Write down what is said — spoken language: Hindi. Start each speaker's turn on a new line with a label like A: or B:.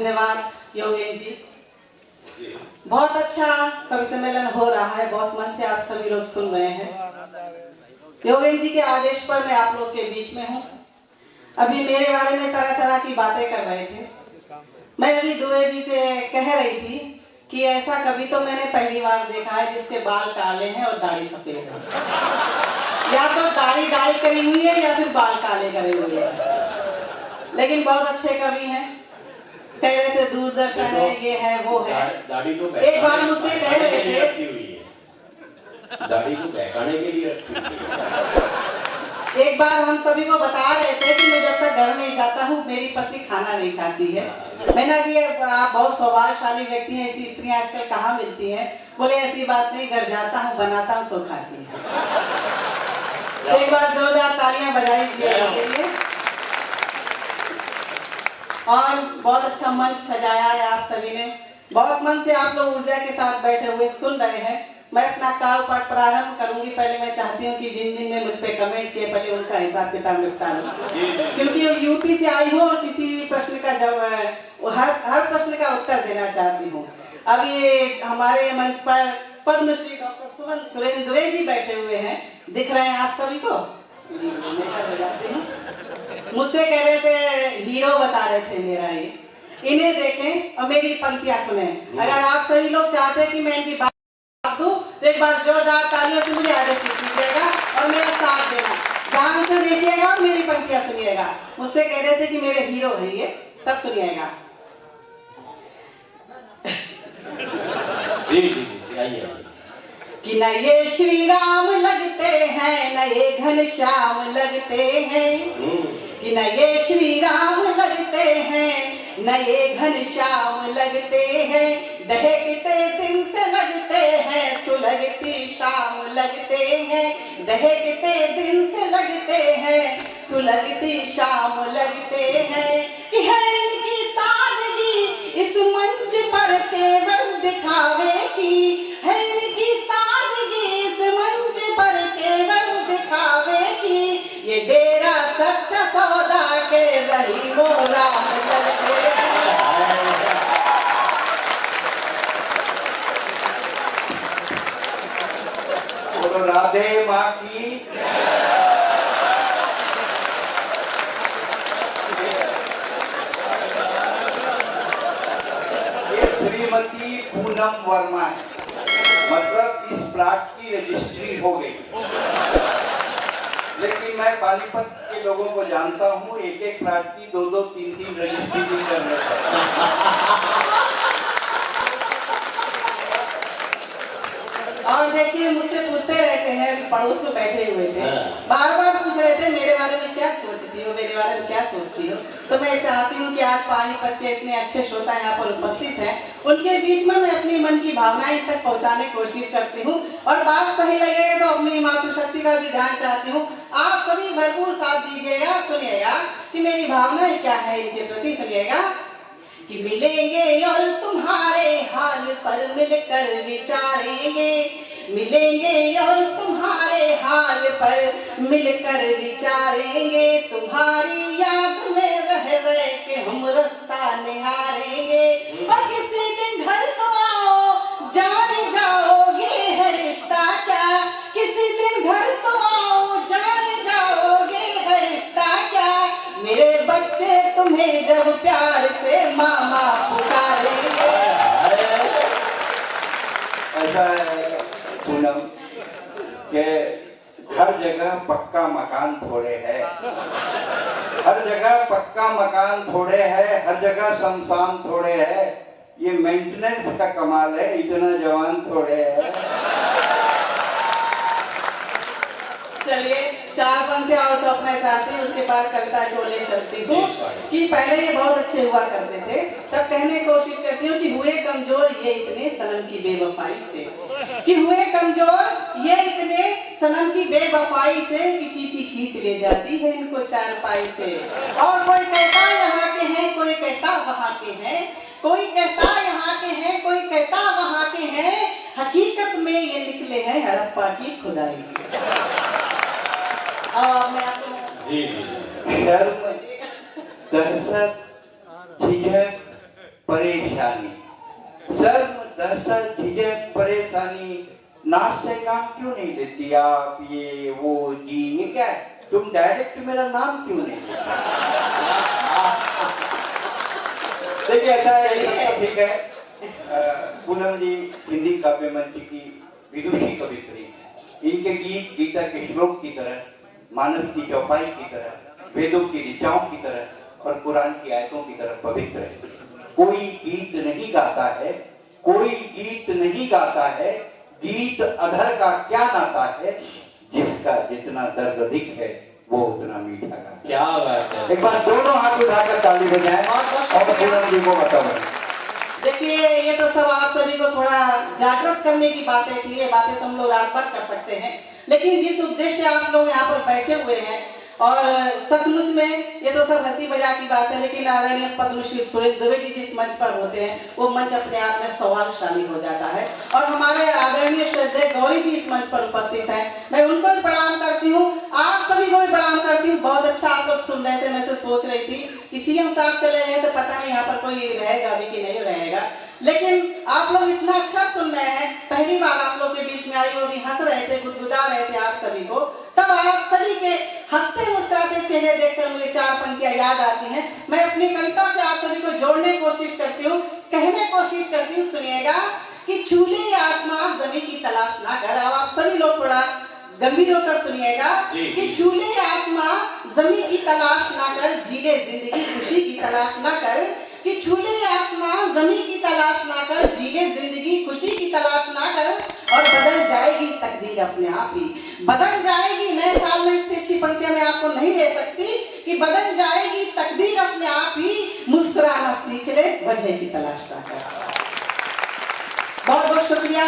A: धन्यवाद योगेश जी। बहुत अच्छा कवि सम्मेलन हो रहा है, बहुत मन से आप सभी लोग सुन रहे हैं। योगेश जी के आदेश पर मैं आप लोग के बीच में हूँ। अभी मेरे बारे में तरह तरह की बातें कर रहे थे। मैं अभी दुबे जी से कह रही थी कि ऐसा कवि तो मैंने पहली बार देखा है जिसके बाल काले हैं और दाढ़ी सफेद है। या तो दाढ़ी डाई करी हुई है या फिर बाल काले करे हुए हैं, लेकिन बहुत अच्छे कवि हैं। कह रहे थे दूरदर्शन है, ये है वो है।
B: दाढ़ी तो
A: एक बार मुझसे कह रहे थे,
B: दाढ़ी को बहकाने के लिए रखी हुई है।
A: एक बार हम सभी को बता रहे थे कि मैं जब तक घर नहीं जाता हूँ मेरी पत्नी खाना नहीं खाती है। मैंने कि आप बहुत सौभाग्यशाली व्यक्ति हैं, ऐसी स्त्रियां आजकल कहाँ मिलती हैं। बोले ऐसी बात नहीं, घर जाता हूँ बनाता हूँ तो खाती है। एक बार जोरदार तालियां बजाई के लिए। और बहुत अच्छा मंच सजाया है आप सभी ने, बहुत मन से आप लोग ऊर्जा के साथ बैठे हुए सुन रहे हैं। मैं अपना काल पाठ प्रारंभ करूंगी। पहले मैं चाहती हूँ कि जिन जिन ने मुझ पे कमेंट किए पहले उनका हिसाब किताब निपटा लूं, क्योंकि यूपी से आई हूँ और किसी भी प्रश्न का जवाब हर प्रश्न का उत्तर देना चाहती हूँ। अब ये हमारे मंच पर पद्मश्री डॉक्टर सुरेंद्र दुबे जी बैठे हुए हैं, दिख रहे हैं आप सभी को। मुझसे कह रहे थे हीरो बता रहे थे मेरा ये, इन्हें देखें और मेरी पंक्तियां सुने। अगर आप सभी लोग चाहते हैं कि मैं इनकी बात दूं तो एक बार जोरदार तालियों से मुझे आदेशित कीजिएगा और मेरा साथ देना, ध्यान से देखिएगा और मेरी पंक्तियां सुनिएगा। मुझसे कह रहे थे कि मेरे हीरो है ये, तब सुनिएगा। कि न ये श्री राम लगते हैं न ये घनश्याम लगते हैं, कि न ये श्री राम लगते हैं न ये घनश्याम लगते हैं। दहकते दिन से लगते हैं सुलगती शाम लगते हैं। दहकते दिन से लगते हैं सुलगती शाम लगते हैं। कि है इनकी सादगी इस मंच पर केवल दिखावे की, है इनकी सादगी इस मंच पर केवल दिखावे की। ये डेरा सच्चा सौदा के रही मोरा
C: राधे माँ की। ये श्रीमती पूनम वर्मा है, मतलब इस प्लाट की रजिस्ट्री हो गई। लेकिन मैं पानीपत के लोगों को जानता हूँ, एक एक प्लाट की 2-2, 3-3 रजिस्ट्री भी करने।
A: और देखिए मुझसे पूछते रहते हैं, पड़ोस में बैठे हुए थे, बार बार पूछ रहे थे मेरे बारे में क्या सोचती हो, मेरे बारे में क्या सोचती हो। तो मैं चाहती हूँ कि आज पानीपत के इतने अच्छे श्रोता यहाँ पर उपस्थित हैं, उनके बीच में मैं अपनी मन की भावनाएं तक पहुँचाने की कोशिश करती हूँ। और बात सही लगे तो अपनी मातृशक्ति का भी ध्यान चाहती हूँ। आप सभी भरपूर साथ दीजिएगा, सुनिएगा कि मेरी भावनाएं क्या है इनके प्रति। सुनिएगा कि मिलेंगे और तुम्हारे हाल पर मिलकर विचारेंगे, मिलेंगे और तुम्हारे हाल पर मिलकर विचारेंगे। तुम्हारी याद में रह रह के हम रास्ता निहारेंगे। और किसी दिन घर तो आओ जान जाओगे है रिश्ता क्या, किसी दिन घर तो आओ जान जाओगे है रिश्ता क्या। मेरे बच्चे तुम्हें जब प्यार से मामा पुकारेंगे।
C: ऐसा है पूनम के हर जगह पक्का मकान थोड़े है, हर जगह पक्का मकान थोड़े है, हर जगह शमशान थोड़े है। ये मेंटेनेंस का कमाल है, इतना जवान थोड़े है।
A: चलिए 4 पंक्तियां और सौंपना चाहती हूँ, उसके बाद कविता की ओर ले चलती हूँ। कि पहले ये बहुत अच्छे हुआ करते थे, तब कहने की कोशिश करती हूँ कि हुए कमजोर ये इतने सनम की बेवफाई से, कि हुए कमजोर ये इतने सनम की बेवफाई से कि चींटी खींच ले जाती है इनको चारपाई से। और कोई कहता यहाँ के हैं, कोई कहता वहाँ के हैं, कोई कहता यहाँ के हैं, कोई कहता वहाँ के हैं। हकीकत में ये निकले हैं हड़प्पा की खुदाई से।
C: दहशत, झिझक, परेशानी, शर्म, दहशत, झिझक, परेशानी, नाक से काम क्यों नहीं लेती आप, ये वो जी, ये क्या है? तुम डायरेक्ट मेरा नाम क्यों नहीं लेती? देखिए ऐसा है, ये सब तो ठीक है। पूनम जी हिंदी काव्य मंच की विदुषी कवित्री, इनके गीत गीता के श्लोक की तरह, मानस की चौपाई की तरह, वेदों की ऋचाओं की तरह और कुरान की आयतों की तरह पवित्र है। कोई गीत नहीं गाता है, कोई गीत नहीं गाता है, गीत अधर का क्या नाता है, जिसका जितना दर्द अधिक है वो उतना मीठा गाता है।
B: क्या बात है।
C: एक बार दोनों हाथ उठाकर ताली बजाएं और पूनम जी को बताओ।
A: देखिए ये तो सब आप सभी को थोड़ा जागृत करने की बातें थी, ये बातें तो हम लोग रात भर कर सकते हैं, लेकिन जिस उद्देश्य आप लोग यहाँ पर बैठे हुए हैं और सचमुच में ये तो सब हंसी मजाक की बात है, लेकिन आदरणीय पद्मश्री सुरेश दुबे जी जिस मंच पर होते हैं वो मंच अपने आप में सौभाग्यशाली हो जाता है। और हमारे आदरणीय श्रद्धेय गौरी जी इस मंच पर उपस्थित हैं, मैं उनको भी प्रणाम करती हूँ, आप सभी को भी प्रणाम करती हूँ। बहुत अच्छा आप लोग सुन रहे थे, मैं तो सोच रही थी कि सीएम साहब चले गए तो पता नहीं यहाँ पर कोई रहेगा भी कि नहीं रहेगा, लेकिन आप लोग इतना अच्छा सुन रहे हैं। पहली बार आप लोग के बीच में आई, वो भी हंस रहे थे, गुदगुदा रहे थे आप सभी को, तब आप सभी के हंसते मुस्कुराते चेहरे देखकर मुझे चार पंक्तियां याद आती हैं। मैं अपनी कविता से आप सभी को जोड़ने की कोशिश करती हूँ, कहने की कोशिश करती हूँ, सुनिएगा कि चूल्हे आसमान जमीन की तलाश ना कर। अब आप सभी लोग थोड़ा गंभीर होकर सुनिएगा कि चूल्हे आसमान जमीन की तलाश ना कर, जीले जिंदगी खुशी की तलाश ना कर, कि चूल्हे आसमान जमीन की तलाश ना कर, जीले जिंदगी खुशी की तलाश ना कर, और बदल जाएगी तकदीर अपने आप ही, बदल जाएगी। नए साल में इससे अच्छी पंक्तियां मैं आपको नहीं दे सकती कि बदल जाएगी तकदीर अपने आप ही, मुस्कुराना सीख ले वजह की तलाश ना कर। बहुत बहुत शुक्रिया।